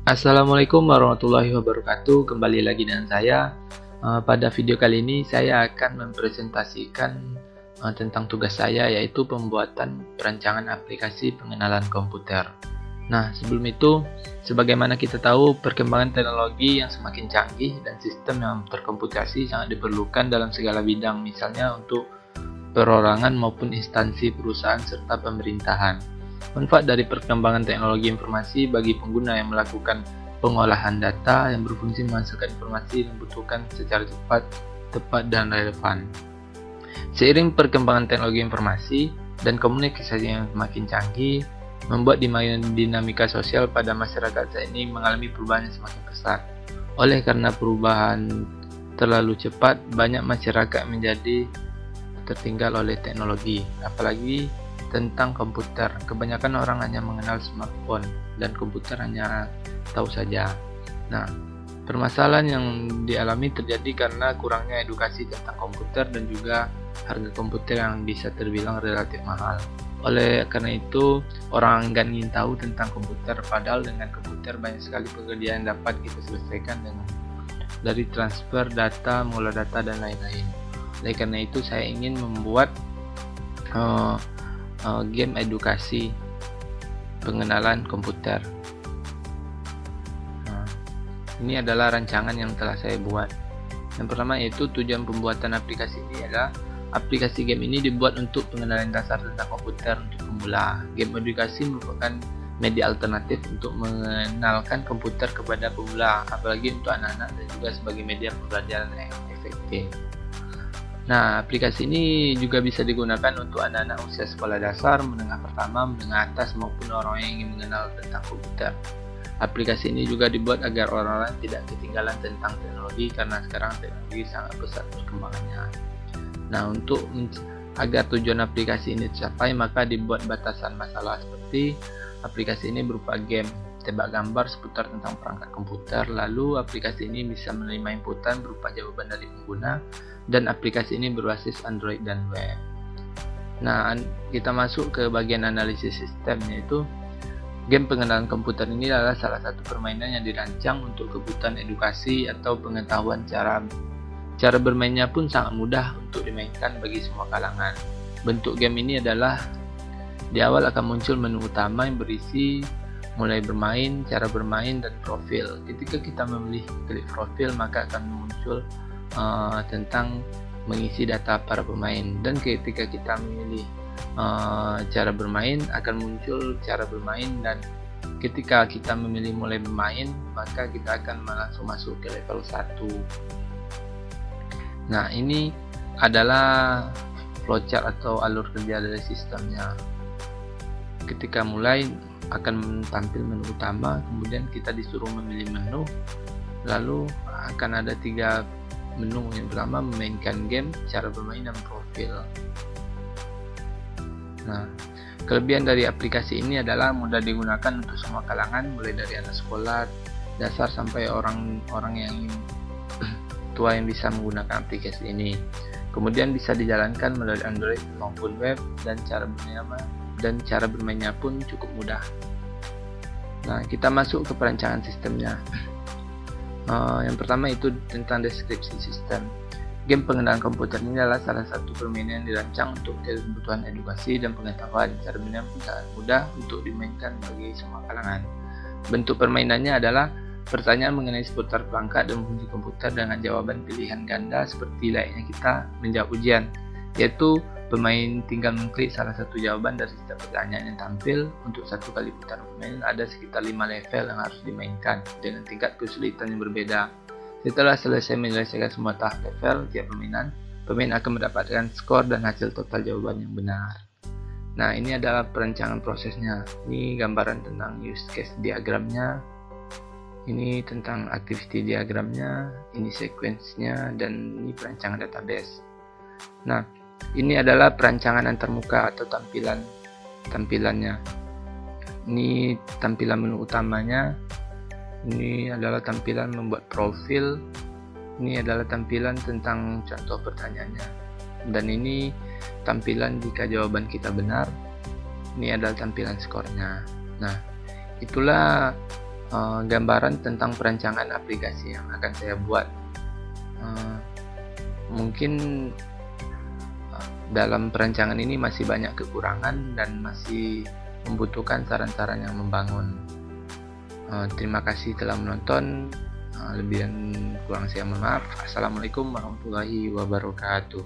Assalamualaikum warahmatullahi wabarakatuh. Kembali lagi dengan saya. Pada video kali ini saya akan mempresentasikan tentang tugas saya, yaitu pembuatan perancangan aplikasi pengenalan komputer. Nah, sebelum itu, sebagaimana kita tahu, perkembangan teknologi yang semakin canggih dan sistem yang terkomputasi sangat diperlukan dalam segala bidang, misalnya untuk perorangan maupun instansi perusahaan serta pemerintahan. Manfaat dari perkembangan teknologi informasi bagi pengguna yang melakukan pengolahan data yang berfungsi menghasilkan informasi yang dibutuhkan secara cepat, tepat, dan relevan. Seiring perkembangan teknologi informasi dan komunikasi yang semakin canggih, membuat dinamika sosial pada masyarakat saat ini mengalami perubahan yang semakin pesat. Oleh karena perubahan terlalu cepat, banyak masyarakat menjadi tertinggal oleh teknologi, apalagi tentang komputer. Kebanyakan orang hanya mengenal smartphone dan komputer hanya tahu saja. Nah, permasalahan yang dialami terjadi karena kurangnya edukasi tentang komputer dan juga harga komputer yang bisa terbilang relatif mahal. Oleh karena itu, orang enggan ingin tahu tentang komputer, padahal dengan komputer banyak sekali pekerjaan yang dapat kita selesaikan dari transfer data, mengolah data, dan lain-lain. Oleh karena itu, saya ingin membuat game edukasi pengenalan komputer. Ini adalah rancangan yang telah saya buat. Yang pertama yaitu tujuan pembuatan aplikasi ini adalah aplikasi game ini dibuat untuk pengenalan dasar tentang komputer untuk pemula. Game edukasi merupakan media alternatif untuk mengenalkan komputer kepada pemula, apalagi untuk anak-anak, dan juga sebagai media pembelajaran yang efektif. Nah, aplikasi ini juga bisa digunakan untuk anak-anak usia sekolah dasar, menengah pertama, menengah atas, maupun orang yang ingin mengenal tentang komputer. Aplikasi ini juga dibuat agar orang-orang tidak ketinggalan tentang teknologi, karena sekarang teknologi sangat pesat perkembangannya. Nah, agar tujuan aplikasi ini tercapai, maka dibuat batasan masalah seperti aplikasi ini berupa game, tebak gambar seputar tentang perangkat komputer, lalu aplikasi ini bisa menerima inputan berupa jawaban dari pengguna, dan aplikasi ini berbasis Android dan web. Nah, kita masuk ke bagian analisis sistem, yaitu game pengenalan komputer ini adalah salah satu permainan yang dirancang untuk kebutuhan edukasi atau pengetahuan. Cara bermainnya pun sangat mudah untuk dimainkan bagi semua kalangan. Bentuk game ini adalah di awal akan muncul menu utama yang berisi mulai bermain, cara bermain, dan profil. Ketika kita memilih klik profil, maka akan muncul tentang mengisi data para pemain, dan ketika kita memilih cara bermain akan muncul cara bermain, dan ketika kita memilih mulai bermain maka kita akan langsung masuk ke level 1. Nah, ini adalah flowchart atau alur kerja dari sistemnya. Ketika mulai akan tampil menu utama, kemudian kita disuruh memilih menu, lalu akan ada 3 menu. Yang pertama memainkan game, cara bermain, dan profil. Nah, kelebihan dari aplikasi ini adalah mudah digunakan untuk semua kalangan, mulai dari anak sekolah dasar sampai orang yang tua yang bisa menggunakan aplikasi ini. Kemudian bisa dijalankan melalui Android maupun web, dan cara bermainnya pun cukup mudah. Nah, kita masuk ke perancangan sistemnya. Yang pertama itu tentang deskripsi sistem. Game pengenalan komputer ini adalah salah satu permainan yang dirancang untuk kebutuhan edukasi dan pengetahuan. Cara bermainnya pun sangat mudah untuk dimainkan bagi semua kalangan. Bentuk permainannya adalah pertanyaan mengenai seputar perangkat dan fungsi komputer dengan jawaban pilihan ganda seperti layaknya kita menjawab ujian, yaitu pemain tinggal mengklik salah satu jawaban dari setiap pertanyaan yang tampil. Untuk satu kali putaran permainan ada sekitar 5 level yang harus dimainkan dengan tingkat kesulitan yang berbeda. Setelah selesai menyelesaikan semua tahap level tiap permainan, pemain akan mendapatkan skor dan hasil total jawaban yang benar. Nah, ini adalah perancangan prosesnya. Ini gambaran tentang use case diagramnya, ini tentang activity diagramnya, ini sequence-nya, dan ini perancangan database. Nah, ini adalah perancangan antarmuka atau tampilannya. Ini tampilan menu utamanya. Ini adalah tampilan membuat profil. Ini adalah tampilan tentang contoh pertanyaannya. Dan ini tampilan jika jawaban kita benar. Ini adalah tampilan skornya. Nah, itulah gambaran tentang perancangan aplikasi yang akan saya buat. Mungkin dalam perancangan ini masih banyak kekurangan dan masih membutuhkan saran-saran yang membangun. Terima kasih telah menonton. Lebih dan kurang saya mohon maaf. Assalamualaikum warahmatullahi wabarakatuh.